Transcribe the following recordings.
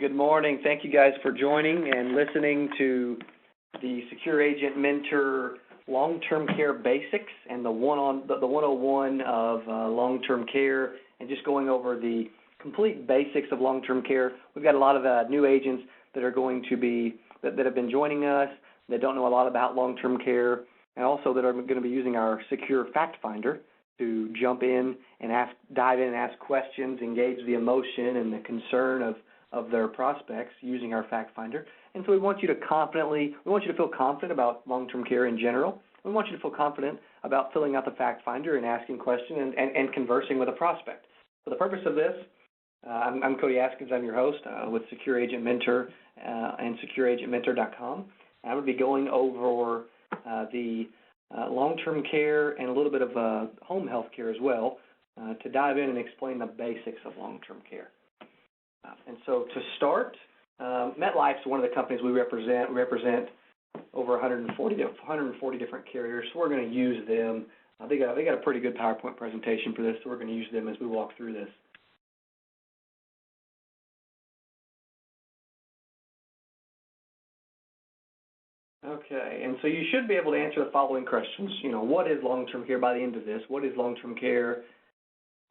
Good morning. Thank you guys for joining and listening to the Secure Agent Mentor Long-Term Care Basics and the 101 of long-term care, and just going over the complete basics of long-term care. We've got a lot of new agents that are going to be that have been joining us that don't know a lot about long-term care, and also that are going to be using our Secure Fact Finder to jump in and dive in and ask questions, engage the emotion and the concern of their prospects using our Fact Finder. And so we want you to feel confident about long-term care in general. We want you to feel confident about filling out the Fact Finder and asking questions and conversing with a prospect. For the purpose of this, I'm Cody Askins. I'm your host with Secure Agent Mentor and SecureAgentMentor.com. I'm going to be going over the long-term care and a little bit of home health care as well to dive in and explain the basics of long-term care. And so to start, MetLife's one of the companies we represent. We represent over 140 different carriers, so we're going to use them. They got a pretty good PowerPoint presentation for this, so we're going to use them as we walk through this. Okay, and so you should be able to answer the following questions. What is long-term care by the end of this? What is long-term care?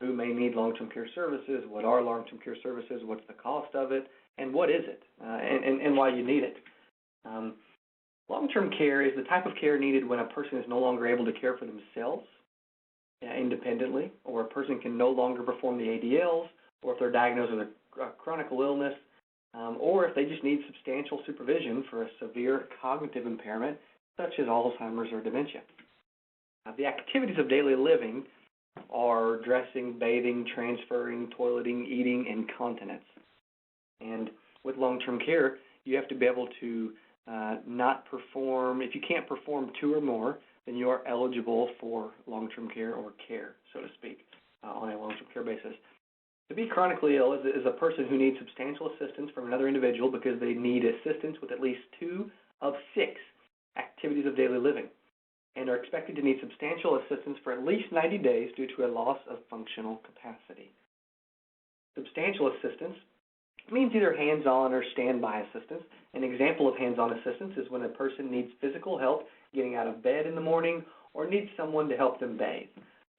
Who may need long-term care services? What are long-term care services? What's the cost of it? And what is it? And why you need it? Long-term care is the type of care needed when a person is no longer able to care for themselves independently, or a person can no longer perform the ADLs, or if they're diagnosed with a chronic illness, or if they just need substantial supervision for a severe cognitive impairment, such as Alzheimer's or dementia. The activities of daily living are dressing, bathing, transferring, toileting, eating, and continence. And with long-term care, you have to be able to not perform. If you can't perform two or more, then you are eligible for long-term care or care, so to speak, on a long-term care basis. To be chronically ill is a person who needs substantial assistance from another individual because they need assistance with at least 2 of 6 activities of daily living, and are expected to need substantial assistance for at least 90 days due to a loss of functional capacity. Substantial assistance means either hands-on or standby assistance. An example of hands-on assistance is when a person needs physical help getting out of bed in the morning or needs someone to help them bathe.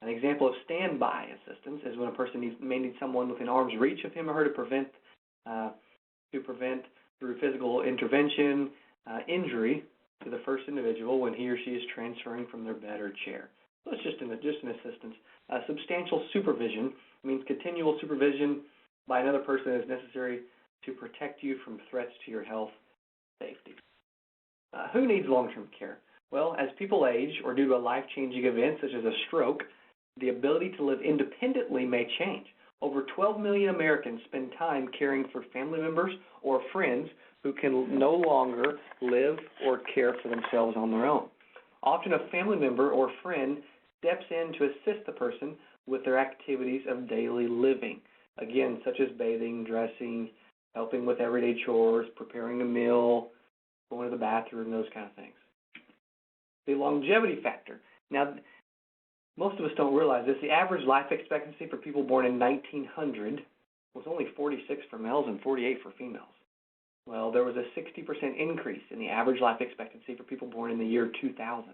An example of standby assistance is when a person may need someone within arm's reach of him or her to prevent through physical intervention injury to the first individual when he or she is transferring from their bed or chair. So it's just an assistance. Substantial supervision means continual supervision by another person is necessary to protect you from threats to your health and safety. Who needs long-term care? Well, as people age or due to a life-changing event such as a stroke, the ability to live independently may change. Over 12 million Americans spend time caring for family members or friends who can no longer live or care for themselves on their own. Often a family member or friend steps in to assist the person with their activities of daily living, again, such as bathing, dressing, helping with everyday chores, preparing a meal, going to the bathroom, those kind of things. The longevity factor. Now, most of us don't realize this. The average life expectancy for people born in 1900 was only 46 for males and 48 for females. Well, there was a 60% increase in the average life expectancy for people born in the year 2000,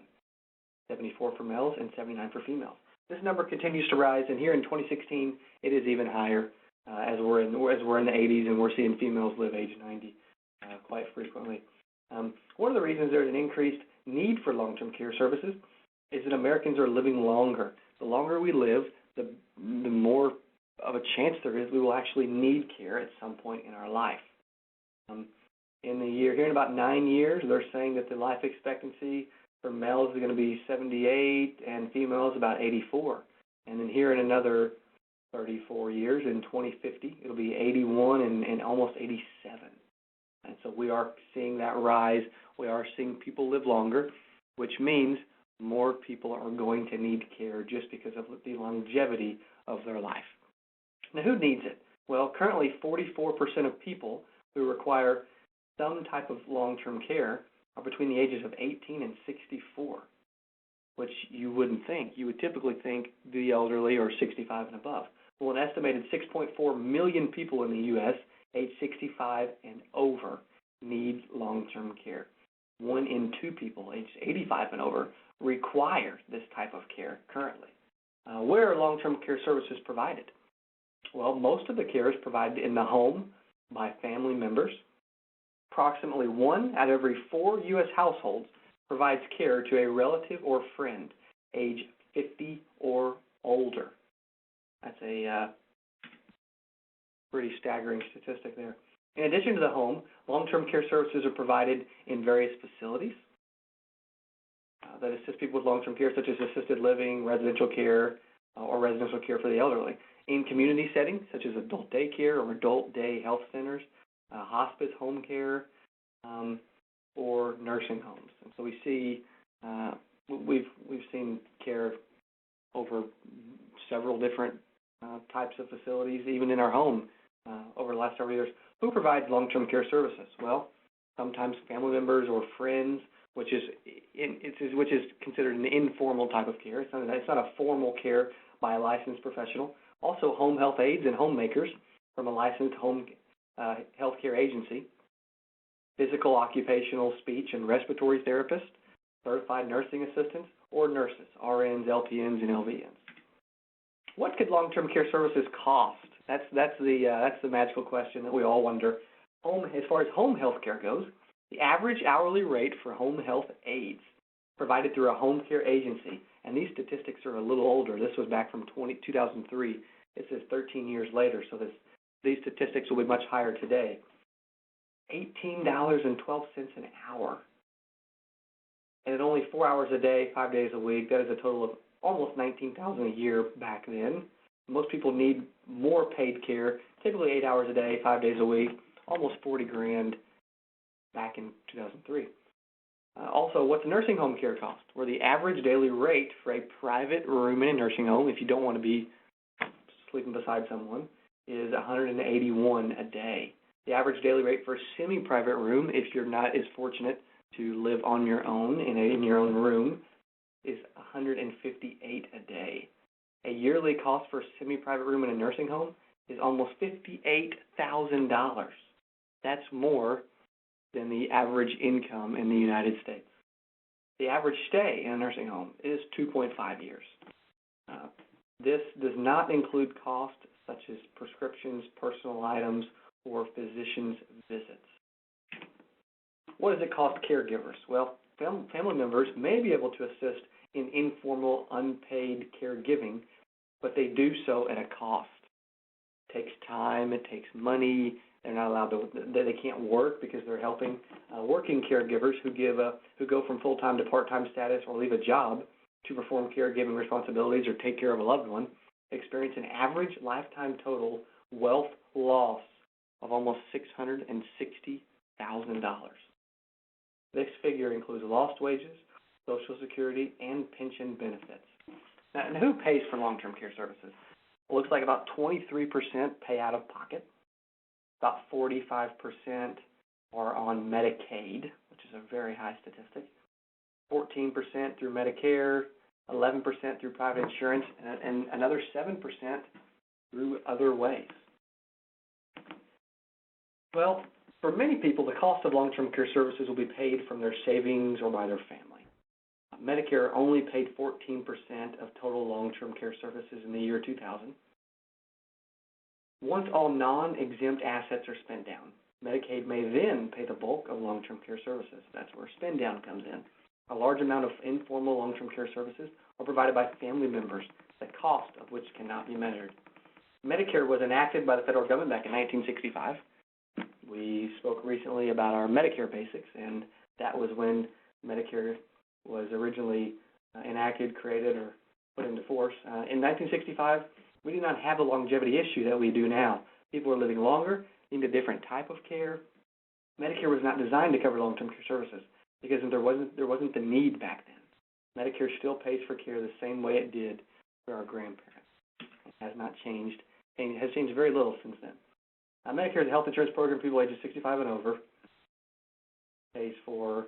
74 for males and 79 for females. This number continues to rise, and here in 2016, it is even higher as we're in the 80s, and we're seeing females live age 90 quite frequently. One of the reasons there's an increased need for long-term care services is that Americans are living longer. The longer we live, the more of a chance there is we will actually need care at some point in our life. Here in about 9 years, they're saying that the life expectancy for males is going to be 78 and females about 84. And then here in another 34 years, in 2050, it'll be 81 and almost 87. And so we are seeing that rise. We are seeing people live longer, which means more people are going to need care just because of the longevity of their life. Now, who needs it? Well, currently 44% of people who require some type of long-term care are between the ages of 18 and 64, which you wouldn't think. You would typically think the elderly or 65 and above. Well, an estimated 6.4 million people in the U.S. age 65 and over need long-term care. 1 in 2 people aged 85 and over require this type of care currently. Where are long-term care services provided? Well, most of the care is provided in the home by family members. Approximately 1 out of every 4 U.S. households provides care to a relative or friend age 50 or older. That's a pretty staggering statistic there. In addition to the home, long-term care services are provided in various facilities that assist people with long-term care, such as assisted living, residential care, or residential care for the elderly. In community settings, such as adult daycare or adult day health centers, hospice, home care, or nursing homes. And so we see we've seen care over several different types of facilities, even in our home over the last several years. Who provides long-term care services? Well, sometimes family members or friends, which is considered an informal type of care. It's not a formal care by a licensed professional. Also, home health aides and homemakers from a licensed home health care agency. Physical, occupational, speech, and respiratory therapists, certified nursing assistants, or nurses, RNs, LPNs, and LVNs. What could long-term care services cost? That's the magical question that we all wonder. As far as home health care goes, the average hourly rate for home health aides provided through a home care agency, and these statistics are a little older. This was back from 2003. It says 13 years later, so these statistics will be much higher today. $18.12 an hour. And at only 4 hours a day, 5 days a week, that is a total of almost $19,000 a year back then. Most people need more paid care, typically 8 hours a day, 5 days a week, almost $40,000 back in 2003. Also, what's nursing home care cost? Where the average daily rate for a private room in a nursing home, if you don't want to be sleeping beside someone, is $181 a day. The average daily rate for a semi-private room, if you're not as fortunate to live on your own in your own room, is $158 a day. A yearly cost for a semi-private room in a nursing home is almost $58,000. That's more than the average income in the United States. The average stay in a nursing home is 2.5 years. This does not include costs such as prescriptions, personal items, or physician's visits. What does it cost caregivers? Well, family members may be able to assist in informal, unpaid caregiving, but they do so at a cost. It takes time, it takes money. They're not allowed to. They can't work because they're helping working caregivers who go from full-time to part-time status or leave a job to perform caregiving responsibilities or take care of a loved one, experience an average lifetime total wealth loss of almost $660,000. This figure includes lost wages, Social Security, and pension benefits. Now, and who pays for long-term care services? It looks like about 23% pay out of pocket. About 45% are on Medicaid, which is a very high statistic. 14% through Medicare, 11% through private insurance, and another 7% through other ways. Well, for many people, the cost of long-term care services will be paid from their savings or by their family. Medicare only paid 14% of total long-term care services in the year 2000. Once all non-exempt assets are spent down, Medicaid may then pay the bulk of long-term care services. That's where spend down comes in. A large amount of informal long-term care services are provided by family members, the cost of which cannot be measured. Medicare was enacted by the federal government back in 1965. We spoke recently about our Medicare basics, and that was when Medicare was originally enacted, created, or put into force. In 1965, we did not have the longevity issue that we do now. People are living longer, need a different type of care. Medicare was not designed to cover long-term care services because there wasn't the need back then. Medicare still pays for care the same way it did for our grandparents. It has not changed, and it has changed very little since then. Medicare is a health insurance program for people ages 65 and over. Pays for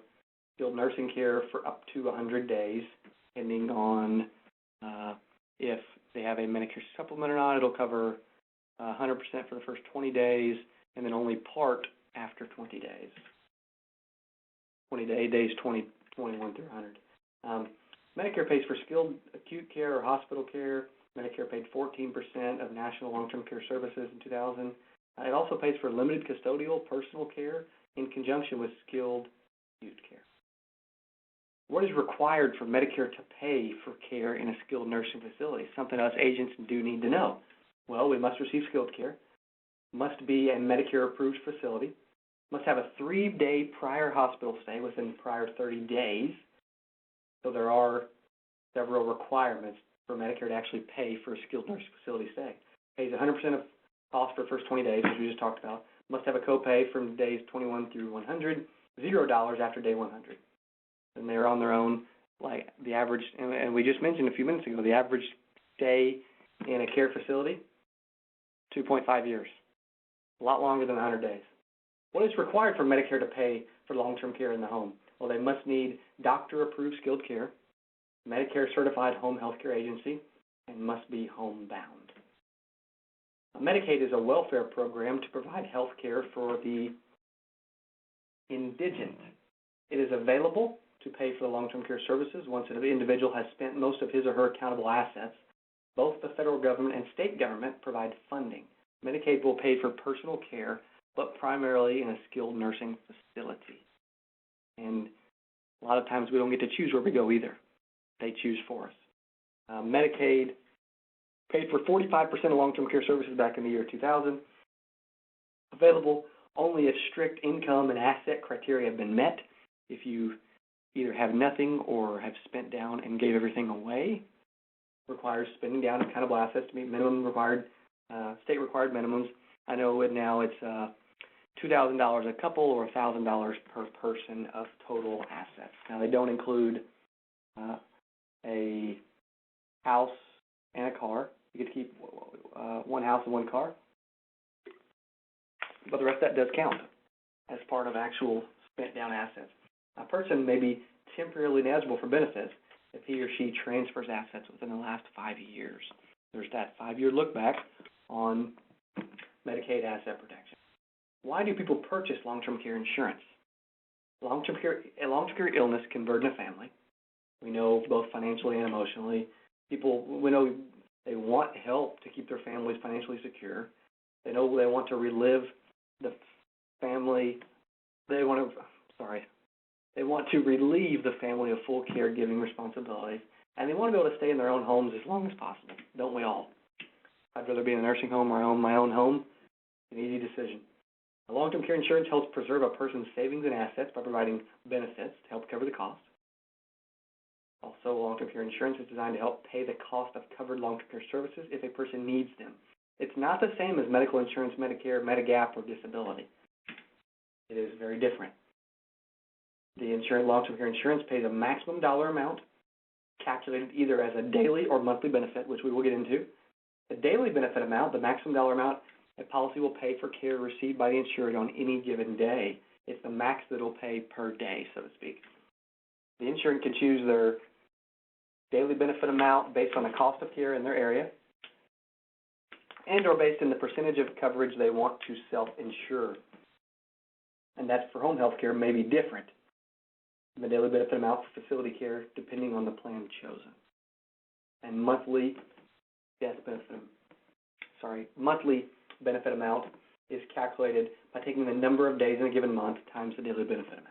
skilled nursing care for up to 100 days, depending on if they have a Medicare supplement or not. It'll cover 100% for the first 20 days, and then only part after 20 days. 20 days 21 through 100. Medicare pays for skilled acute care or hospital care. Medicare paid 14% of national long-term care services in 2000. It also pays for limited custodial personal care in conjunction with skilled acute care. What is required for Medicare to pay for care in a skilled nursing facility? Something us agents do need to know. Well, we must receive skilled care, must be a Medicare-approved facility, must have a 3-day prior hospital stay within the prior 30 days. So there are several requirements for Medicare to actually pay for a skilled nursing facility stay. Pays 100% of cost for the first 20 days, as we just talked about. Must have a copay from days 21 through 100, $0 after day 100. And they're on their own, like the average, and we just mentioned a few minutes ago, the average stay in a care facility, 2.5 years. A lot longer than 100 days. What is required for Medicare to pay for long-term care in the home? Well, they must need doctor-approved skilled care, Medicare-certified home health care agency, and must be homebound. Medicaid is a welfare program to provide health care for the indigent. It is available to pay for the long-term care services once an individual has spent most of his or her accountable assets. Both the federal government and state government provide funding. Medicaid will pay for personal care, but primarily in a skilled nursing facility. And a lot of times we don't get to choose where we go either. They choose for us. Medicaid paid for 45% of long-term care services back in the year 2000. Available only if strict income and asset criteria have been met. If you either have nothing or have spent down and gave everything away, requires spending down accountable assets to meet minimum required, state-required minimums. I know it now it's $2,000 a couple or $1,000 per person of total assets. Now, they don't include a house and a car. You get to keep one house and one car. But the rest of that does count as part of actual spent-down assets. A person may be temporarily ineligible for benefits if he or she transfers assets within the last 5 years. There's that 5-year look back on Medicaid asset protection. Why do people purchase long-term care insurance? Long-term care illness can burden a family. We know both financially and emotionally. We know they want help to keep their families financially secure. They know they want to relive the family. They want to relieve the family of full caregiving responsibilities, and they want to be able to stay in their own homes as long as possible. Don't we all? I'd rather be in a nursing home or own my own home. It's an easy decision. Long-term care insurance helps preserve a person's savings and assets by providing benefits to help cover the cost. Also, long-term care insurance is designed to help pay the cost of covered long-term care services if a person needs them. It's not the same as medical insurance, Medicare, Medigap, or disability. It is very different. The long-term care insurance pays a maximum dollar amount calculated either as a daily or monthly benefit, which we will get into. The daily benefit amount, the maximum dollar amount, a policy will pay for care received by the insured on any given day. It's the max that it will pay per day, so to speak. The insured can choose their daily benefit amount based on the cost of care in their area and or based on the percentage of coverage they want to self-insure. And that's for home health care may be different. The daily benefit amount for facility care depending on the plan chosen. And monthly benefit amount is calculated by taking the number of days in a given month times the daily benefit amount.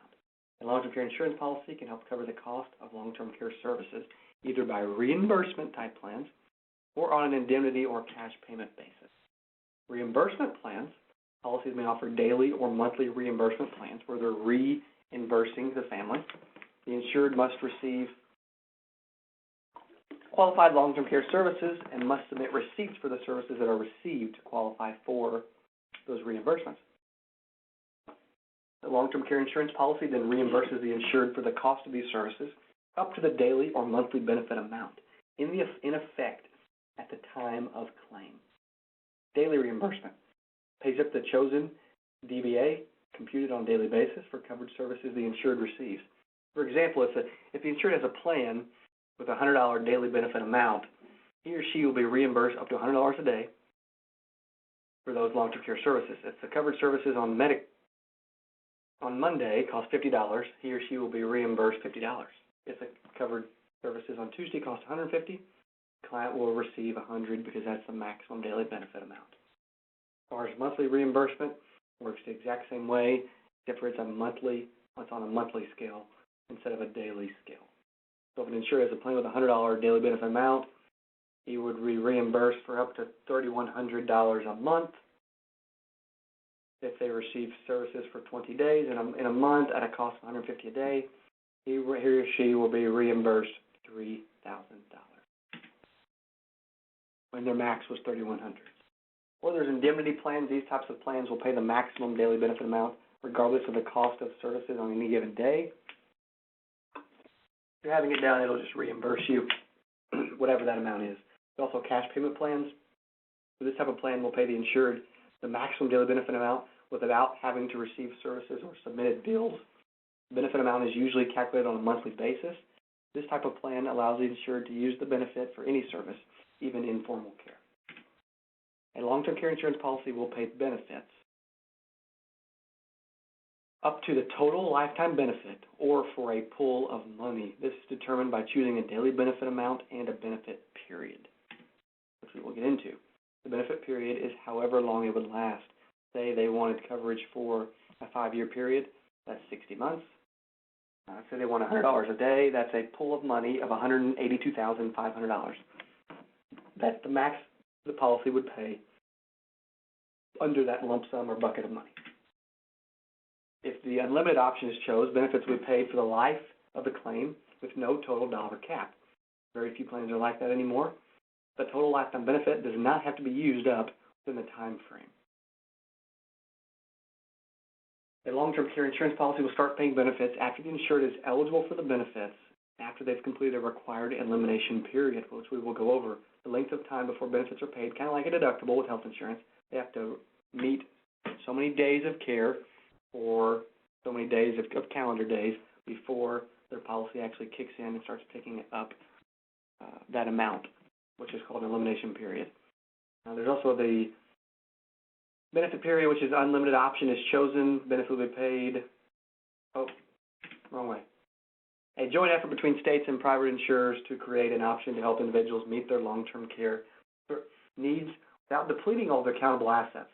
A long-term care insurance policy can help cover the cost of long-term care services either by reimbursement type plans or on an indemnity or cash payment basis. Reimbursement plans, policies may offer daily or monthly reimbursement plans where they're reimbursing the family. The insured must receive qualified long-term care services and must submit receipts for the services that are received to qualify for those reimbursements. The long-term care insurance policy then reimburses the insured for the cost of these services up to the daily or monthly benefit amount in effect at the time of claim. Daily reimbursement pays up the chosen DBA computed on a daily basis for covered services the insured receives. For example, if the insured has a plan with a $100 daily benefit amount, he or she will be reimbursed up to $100 a day for those long-term care services. If the covered services on Monday cost $50, he or she will be reimbursed $50. If the covered services on Tuesday cost $150, the client will receive $100 because that's the maximum daily benefit amount. As far as monthly reimbursement, works the exact same way, except for it's on a monthly scale instead of a daily scale. So if an insured has a plan with a $100 daily benefit amount, he would be reimbursed for up to $3,100 a month. If they receive services for 20 days in a month at a cost of $150 a day, he or she will be reimbursed $3,000 when their max was $3,100. Or there's indemnity plans. These types of plans will pay the maximum daily benefit amount regardless of the cost of services on any given day. If you're having it down, it'll just reimburse you whatever that amount is. There's also cash payment plans. So this type of plan will pay the insured the maximum daily benefit amount without having to receive services or submitted bills. The benefit amount is usually calculated on a monthly basis. This type of plan allows the insured to use the benefit for any service, even informal care. A long-term care insurance policy will pay benefits up to the total lifetime benefit or for a pool of money. This is determined by choosing a daily benefit amount and a benefit period, which we will get into. The benefit period is however long it would last. Say they wanted coverage for a 5-year period, that's 60 months. Say they want $100 a day, that's a pool of money of $182,500. That's the max the policy would pay under that lump sum or bucket of money. If the unlimited option is chosen, benefits will be paid for the life of the claim with no total dollar cap. Very few plans are like that anymore. The total lifetime benefit does not have to be used up within the time frame. A long-term care insurance policy will start paying benefits after the insured is eligible for the benefits after they've completed a required elimination period, which we will go over. The length of time before benefits are paid, kind of like a deductible with health insurance. They have to meet so many days of care or so many days of calendar days before their policy actually kicks in and starts picking up that amount, which is called an elimination period. There's also the benefit period, which is unlimited option is chosen. Benefit will be paid. Oh, wrong way. A joint effort between states and private insurers to create an option to help individuals meet their long-term care needs without depleting all their countable assets.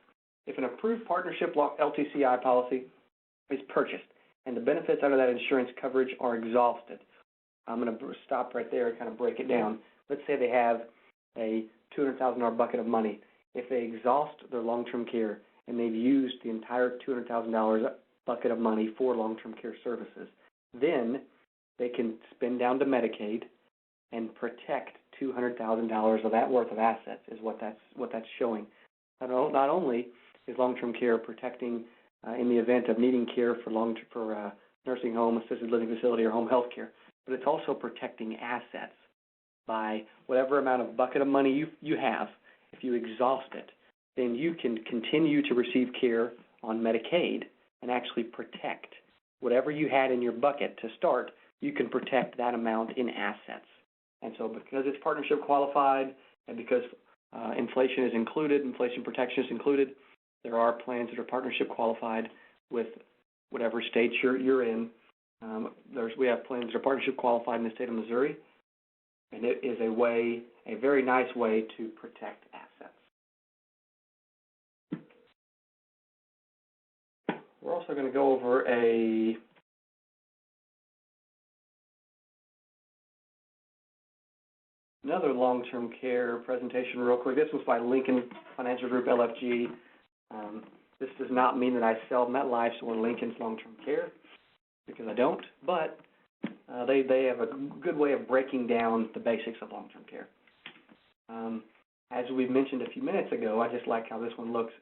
If an approved partnership LTCI policy is purchased and the benefits under that insurance coverage are exhausted, I'm going to stop right there and kind of break it down. Let's say they have a $200,000 bucket of money. If they exhaust their long-term care and they've used the entire $200,000 bucket of money for long-term care services, then they can spend down to Medicaid and protect $200,000 of that worth of assets is what that's showing. Not only is long-term care protecting in the event of needing care for nursing home, assisted living facility, or home health care, but it's also protecting assets by whatever amount of bucket of money you have. If you exhaust it, then you can continue to receive care on Medicaid and actually protect whatever you had in your bucket to start. You can protect that amount in assets. And so because it's partnership qualified and because inflation is included, inflation protection is included, there are plans that are partnership qualified with whatever state you're in. We have plans that are partnership qualified in the state of Missouri, and it is a very nice way to protect assets. We're also going to go over another long-term care presentation real quick. This was by Lincoln Financial Group, LFG. This does not mean that I sell MetLife's or Lincoln's long-term care, because I don't, but they have a good way of breaking down the basics of long-term care. As we mentioned a few minutes ago, I just like how this one looks.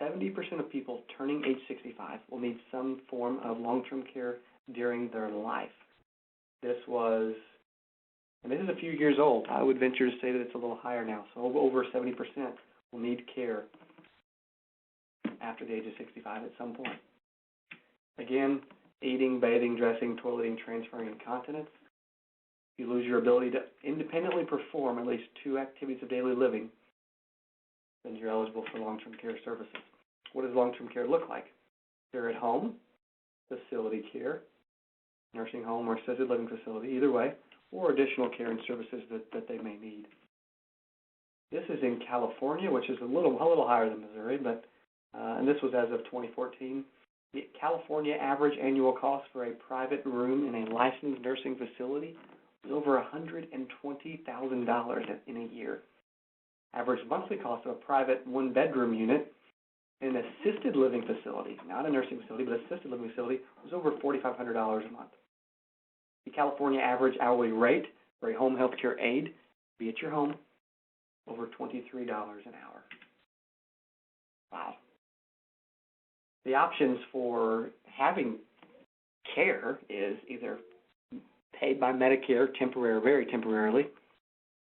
70% of people turning age 65 will need some form of long-term care during their life. This is a few years old. I would venture to say that it's a little higher now. So over 70% will need care after the age of 65 at some point. Again, eating, bathing, dressing, toileting, transferring, incontinence. You lose your ability to independently perform at least 2 activities of daily living. then you're eligible for long-term care services. What does long-term care look like? Care at home, facility care, nursing home or assisted living facility, either way, or additional care and services that they may need. This is in California, which is a little higher than Missouri, but and this was as of 2014. The California average annual cost for a private room in a licensed nursing facility was over $120,000 in a year. Average monthly cost of a private one-bedroom unit in an assisted living facility, not a nursing facility, but assisted living facility, was over $4,500 a month. The California average hourly rate for a home health care aide, be at your home, over $23 an hour. Wow. The options for having care is either paid by Medicare very temporarily,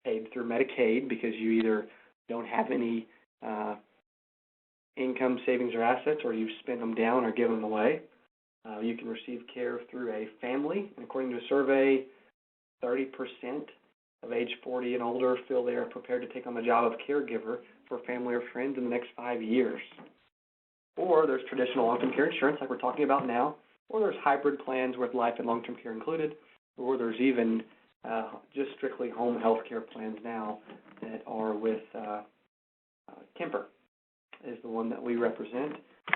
paid through Medicaid because you either don't have any income, savings, or assets, or you spend them down or give them away. You can receive care through a family, and according to a survey, 30% of age 40 and older feel they are prepared to take on the job of caregiver for family or friends in the next 5 years. Or there's traditional long-term care insurance like we're talking about now, or there's hybrid plans with life and long-term care included, or there's even just strictly home health care plans now that are with Kemper is the one that we represent,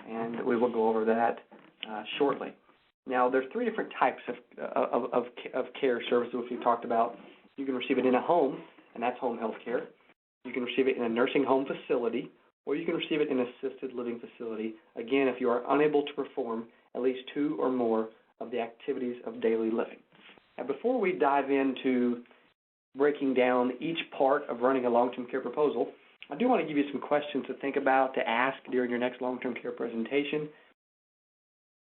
and we will go over that shortly. Now, there's 3 different types of care services which we've talked about. You can receive it in a home, and that's home health care. You can receive it in a nursing home facility, or you can receive it in an assisted living facility, again, if you are unable to perform at least 2 or more of the activities of daily living. Now, before we dive into breaking down each part of running a long-term care proposal, I do want to give you some questions to think about, to ask during your next long-term care presentation,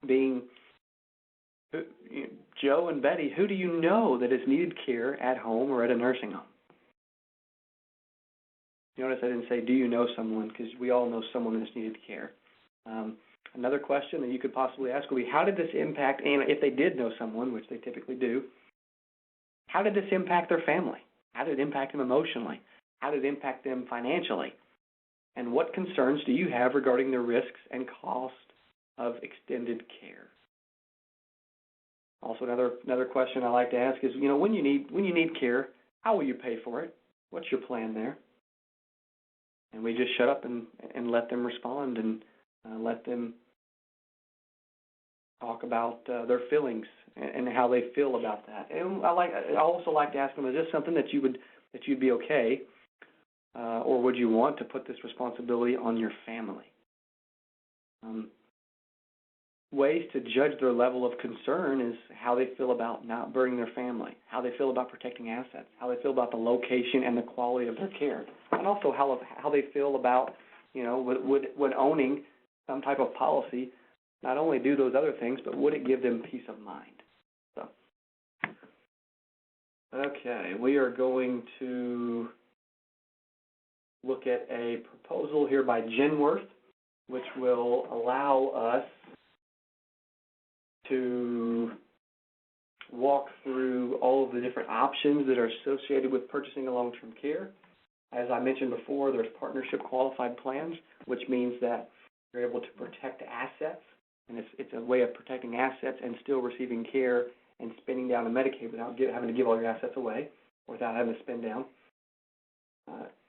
being Joe and Betty, who do you know that has needed care at home or at a nursing home? Notice I didn't say, do you know someone, because we all know someone that's needed care. Another question that you could possibly ask would be, how did this impact, and if they did know someone, which they typically do, how did this impact their family? How did it impact them emotionally? How did it impact them financially? And what concerns do you have regarding the risks and cost of extended care? Also, another question I like to ask is, when you need care, how will you pay for it? What's your plan there? And we just shut up and let them respond and let them talk about their feelings and how they feel about that. And I also like to ask them, is this something that you'd be okay, or would you want to put this responsibility on your family? Ways to judge their level of concern is how they feel about not burdening their family, how they feel about protecting assets, how they feel about the location and the quality of their care, and also how they feel about, would owning some type of policy not only do those other things, but would it give them peace of mind? So, okay, we are going to look at a proposal here by Genworth, which will allow us to walk through all of the different options that are associated with purchasing a long-term care. As I mentioned before, there's partnership qualified plans, which means that you're able to protect assets, and it's a way of protecting assets and still receiving care and spending down on Medicaid without having to give all your assets away, or without having to spend down.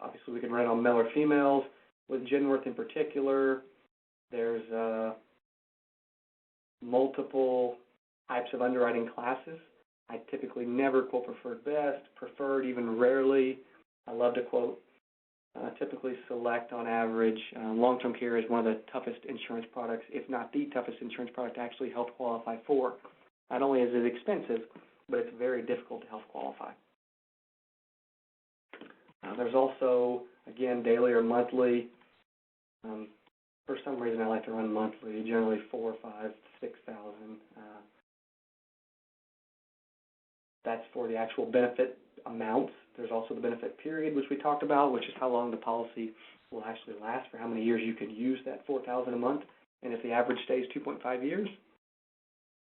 Obviously, we can run on male or females. With Genworth in particular, there's multiple types of underwriting classes. I typically never quote preferred best, preferred even rarely. I love to quote typically select on average. Long-term care is one of the toughest insurance products, if not the toughest insurance product to actually health qualify for. Not only is it expensive, but it's very difficult to health qualify. There's also, again, daily or monthly. For some reason, I like to run monthly, generally 4, 5, 6,000. That's for the actual benefit amounts. There's also the benefit period, which we talked about, which is how long the policy will actually last, for how many years you can use that $4,000 a month. And if the average stays 2.5 years,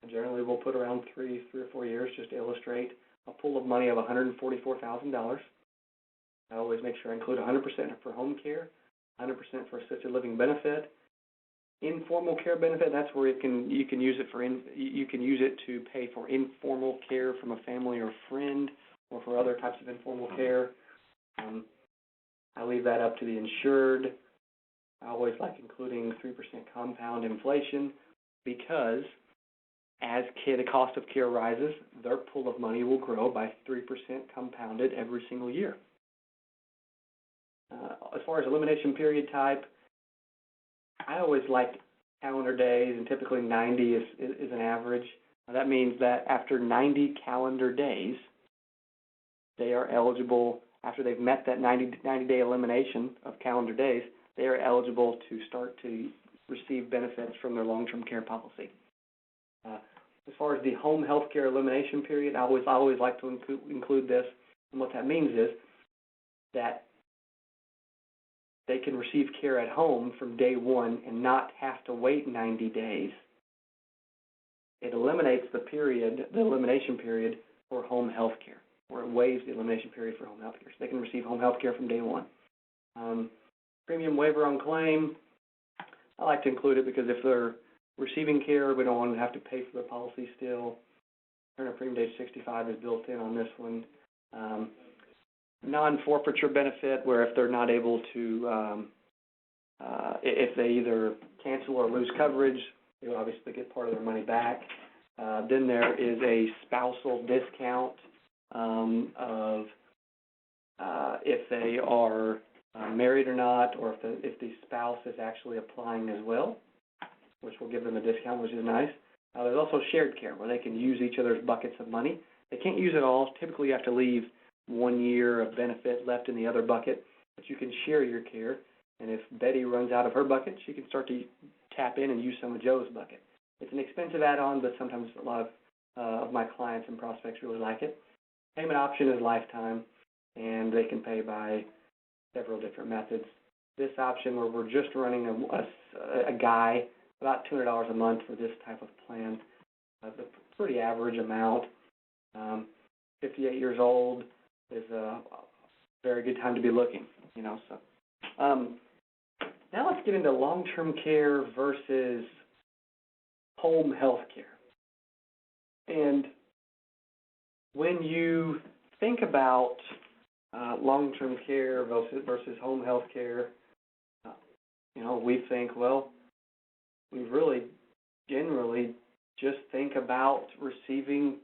generally we'll put around 3 or 4 years just to illustrate a pool of money of $144,000. I always make sure I include 100% for home care, 100% for assisted living benefit. Informal care benefit, that's where you can use it to pay for informal care from a family or friend, or for other types of informal care. I leave that up to the insured. I always like including 3% compound inflation, because as the cost of care rises, their pool of money will grow by 3% compounded every single year. As far as elimination period type, I always like calendar days, and typically 90 is an average. Now, that means that after 90 calendar days, they are eligible, after they've met that 90-day elimination of calendar days, they are eligible to start to receive benefits from their long-term care policy. As far as the home health care elimination period, I always like to include this. And what that means is that they can receive care at home from day one and not have to wait 90 days. It eliminates the elimination period for home health care, or it waives the elimination period for home health care. So they can receive home health care from day one. Premium waiver on claim, I like to include it because if they're receiving care, we don't want them to have to pay for their policy still. Return of premium to age 65 is built in on this one. Non-forfeiture benefit, where if they're not able to, if they either cancel or lose coverage, they will obviously get part of their money back. Then there is a spousal discount of if they are married or not, or if the spouse is actually applying as well, which will give them a discount, which is nice. There's also shared care, where they can use each other's buckets of money. They can't use it all. Typically, you have to leave 1 year of benefit left in the other bucket, but you can share your care. And if Betty runs out of her bucket, she can start to tap in and use some of Joe's bucket. It's an expensive add-on, but sometimes a lot of my clients and prospects really like it. Payment option is lifetime, and they can pay by several different methods. This option, where we're just running a guy, about $200 a month for this type of plan. It's a pretty average amount. 58 years old is a very good time to be looking, So now let's get into long-term care versus home health care. And when you think about long-term care versus home health care, we think, well, we really generally just think about receiving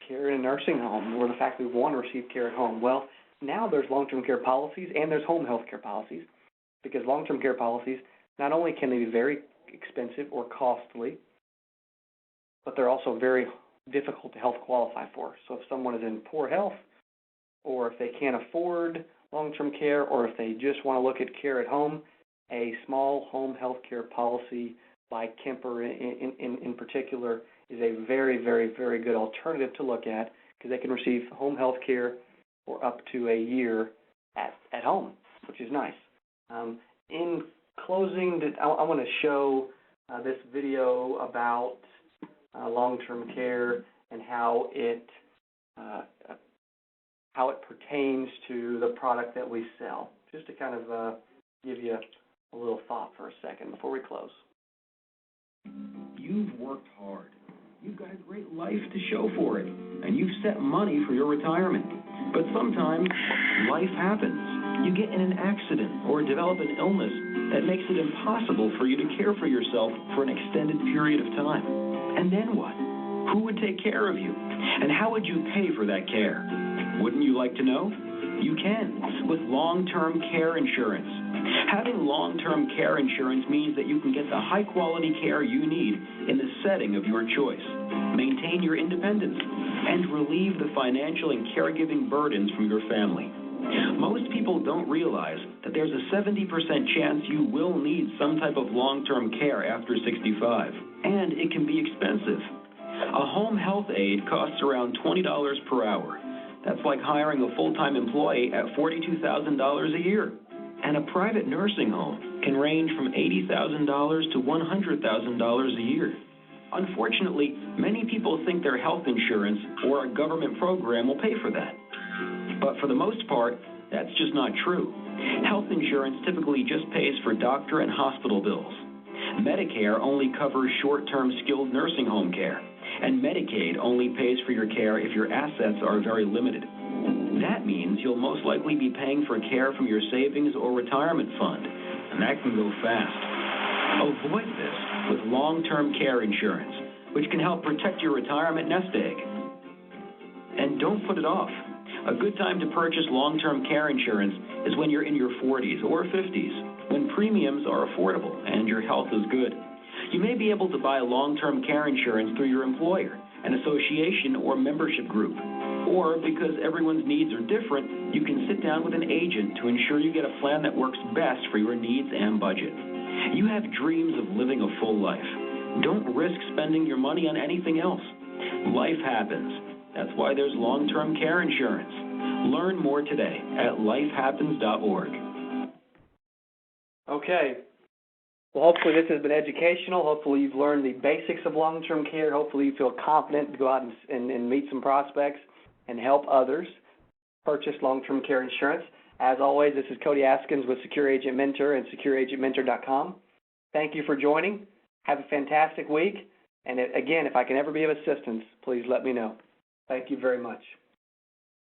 care in a nursing home, or the fact we want to receive care at home. Well, now there's long-term care policies and there's home health care policies, because long-term care policies, not only can they be very expensive or costly, but they're also very difficult to health qualify for. So if someone is in poor health, or if they can't afford long-term care, or if they just want to look at care at home, a small home health care policy like Kemper in particular is a very, very, very good alternative to look at, because they can receive home health care for up to a year at home, which is nice. In closing, I want to show this video about long-term care and how it pertains to the product that we sell, just to kind of give you a little thought for a second before we close. You've worked hard. You've got a great life to show for it, and you've set money for your retirement. But sometimes life happens. You get in an accident or develop an illness that makes it impossible for you to care for yourself for an extended period of time. And then what? Who would take care of you? And how would you pay for that care? Wouldn't you like to know? You can, with long-term care insurance. Having long-term care insurance means that you can get the high-quality care you need in the setting of your choice, maintain your independence, and relieve the financial and caregiving burdens from your family. Most people don't realize that there's a 70% chance you will need some type of long-term care after 65, and it can be expensive. A home health aide costs around $20 per hour. That's like hiring a full-time employee at $42,000 a year. And a private nursing home can range from $80,000 to $100,000 a year. Unfortunately, many people think their health insurance or a government program will pay for that. But for the most part, That's just not true. Health insurance typically just pays for doctor and hospital bills. Medicare only covers short-term skilled nursing home care, and Medicaid only pays for your care if your assets are very limited. That means you'll most likely be paying for care from your savings or retirement fund, and that can go fast. Avoid this with long-term care insurance, which can help protect your retirement nest egg. And don't put it off. A good time to purchase long-term care insurance is when you're in your 40s or 50s, when premiums are affordable and your health is good. You may be able to buy long-term care insurance through your employer, an association or membership group. Or because everyone's needs are different, you can sit down with an agent to ensure you get a plan that works best for your needs and budget. You have dreams of living a full life. Don't risk spending your money on anything else. Life happens. That's why there's long-term care insurance. Learn more today at lifehappens.org. Okay. Well, hopefully this has been educational. Hopefully you've learned the basics of long-term care. Hopefully you feel confident to go out and meet some prospects and help others purchase long-term care insurance. As always, this is Cody Askins with Secure Agent Mentor and SecureAgentMentor.com. Thank you for joining. Have a fantastic week. And again, if I can ever be of assistance, please let me know. Thank you very much.